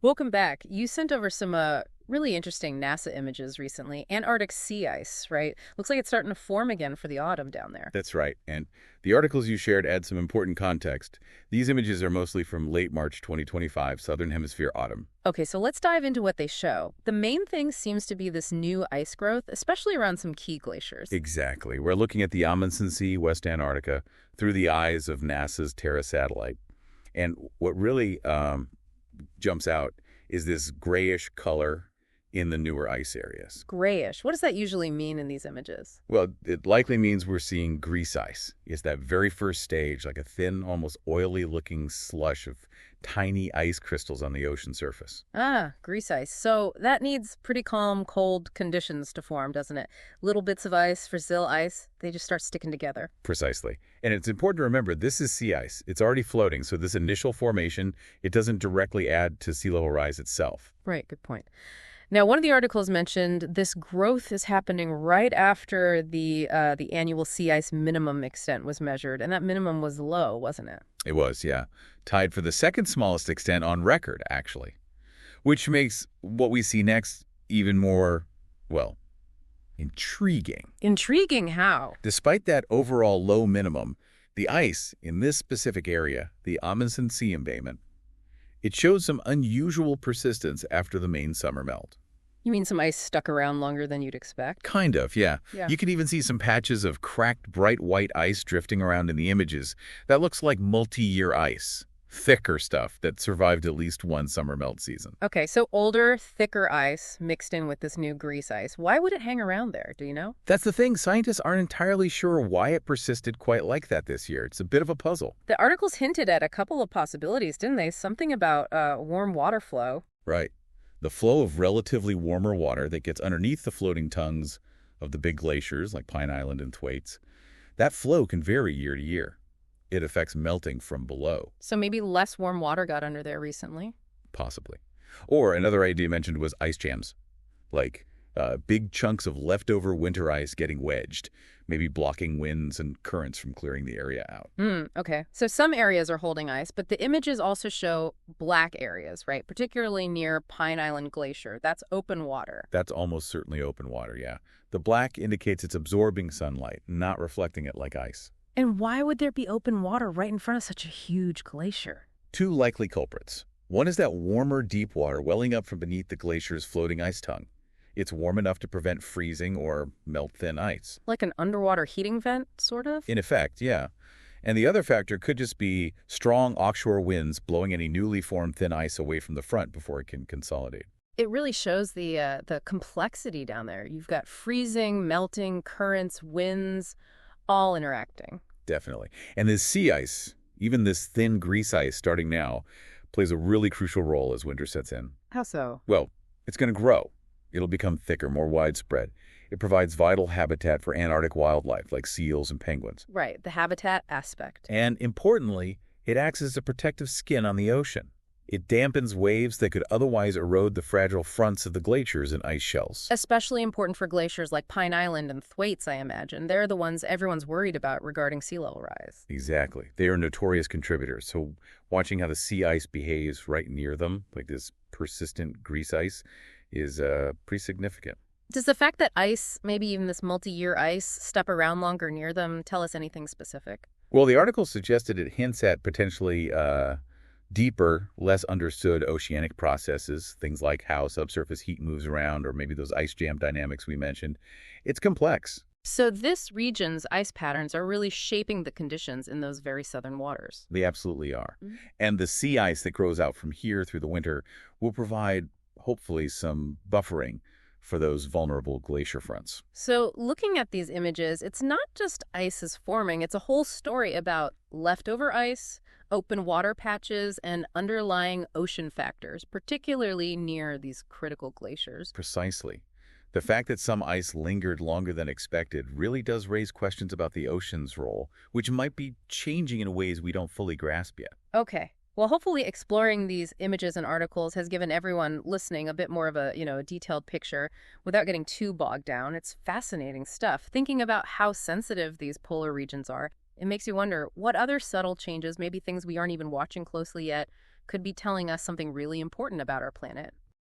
Welcome back. You sent over some really interesting NASA images recently. Antarctic sea ice, right? Looks like it's starting to form again for the autumn down there. That's right. And the articles you shared add some important context. These images are mostly from late March 2025, Southern Hemisphere autumn. Okay, so let's dive into what they show. The main thing seems to be this new ice growth, especially around some key glaciers. Exactly. We're looking at the Amundsen Sea, West Antarctica, through the eyes of NASA's Terra satellite. And what really jumps out is this grayish color in the newer ice areas. Grayish. What does that usually mean in these images? Well, it likely means we're seeing grease ice. It's that very first stage, like a thin, almost oily-looking slush of tiny ice crystals on the ocean surface. Ah, grease ice. So that needs pretty calm, cold conditions to form, doesn't it? Little bits of ice, frazil ice, they just start sticking together. Precisely. And it's important to remember, this is sea ice. It's already floating, so this initial formation, it doesn't directly add to sea level rise itself. Right, good point. Now, one of the articles mentioned this growth is happening right after the annual sea ice minimum extent was measured, and that minimum was low, wasn't it? It was, yeah. Tied for the second smallest extent on record, actually. Which makes what we see next even more, well, intriguing. Intriguing how? Despite that overall low minimum, the ice in this specific area, the Amundsen Sea embayment, it shows some unusual persistence after the main summer melt. You mean some ice stuck around longer than you'd expect? Kind of, yeah. Yeah. You can even see some patches of cracked, bright white ice drifting around in the images. That looks like multi-year ice. Thicker stuff that survived at least one summer melt season. Okay, so older, thicker ice mixed in with this new grease ice. Why would it hang around there? Do you know? That's the thing. Scientists aren't entirely sure why it persisted quite like that this year. It's a bit of a puzzle. The articles hinted at a couple of possibilities, didn't they? Something about warm water flow. Right. The flow of relatively warmer water that gets underneath the floating tongues of the big glaciers like Pine Island and Thwaites, that flow can vary year to year. It affects melting from below. So maybe less warm water got under there recently? Possibly. Or another idea mentioned was ice jams, like big chunks of leftover winter ice getting wedged, maybe blocking winds and currents from clearing the area out. Okay. So some areas are holding ice, but the images also show black areas, right? Particularly near Pine Island Glacier. That's open water. That's almost certainly open water, yeah. The black indicates it's absorbing sunlight, not reflecting it like ice. And why would there be open water right in front of such a huge glacier? Two likely culprits. One is that warmer, deep water welling up from beneath the glacier's floating ice tongue. It's warm enough to prevent freezing or melt thin ice. Like an underwater heating vent, sort of? In effect, yeah. And the other factor could just be strong offshore winds blowing any newly formed thin ice away from the front before it can consolidate. It really shows the complexity down there. You've got freezing, melting, currents, winds, all interacting. Definitely. And this sea ice, even this thin grease ice starting now, plays a really crucial role as winter sets in. How so? Well, it's going to grow. It'll become thicker, more widespread. It provides vital habitat for Antarctic wildlife like seals and penguins. Right, the habitat aspect. And importantly, it acts as a protective skin on the ocean. It dampens waves that could otherwise erode the fragile fronts of the glaciers and ice shells. Especially important for glaciers like Pine Island and Thwaites, I imagine. They're the ones everyone's worried about regarding sea level rise. Exactly. They are notorious contributors. So watching how the sea ice behaves right near them, like this persistent grease ice, is pretty significant. Does the fact that ice, maybe even this multi-year ice, stuck around longer near them tell us anything specific? Well, the article suggested it hints at potentially deeper, less understood oceanic processes, things like how subsurface heat moves around or maybe those ice jam dynamics we mentioned. It's complex. So this region's ice patterns are really shaping the conditions in those very southern waters. They absolutely are. And the sea ice that grows out from here through the winter will provide, hopefully, some buffering for those vulnerable glacier fronts. So looking at these images, it's not just ice is forming, it's a whole story about leftover ice, open water patches, and underlying ocean factors, particularly near these critical glaciers. Precisely. The fact that some ice lingered longer than expected really does raise questions about the ocean's role, which might be changing in ways we don't fully grasp yet. Okay. Well, hopefully exploring these images and articles has given everyone listening a bit more of a detailed picture without getting too bogged down. It's fascinating stuff. Thinking about how sensitive these polar regions are, it makes you wonder what other subtle changes, maybe things we aren't even watching closely yet, could be telling us something really important about our planet.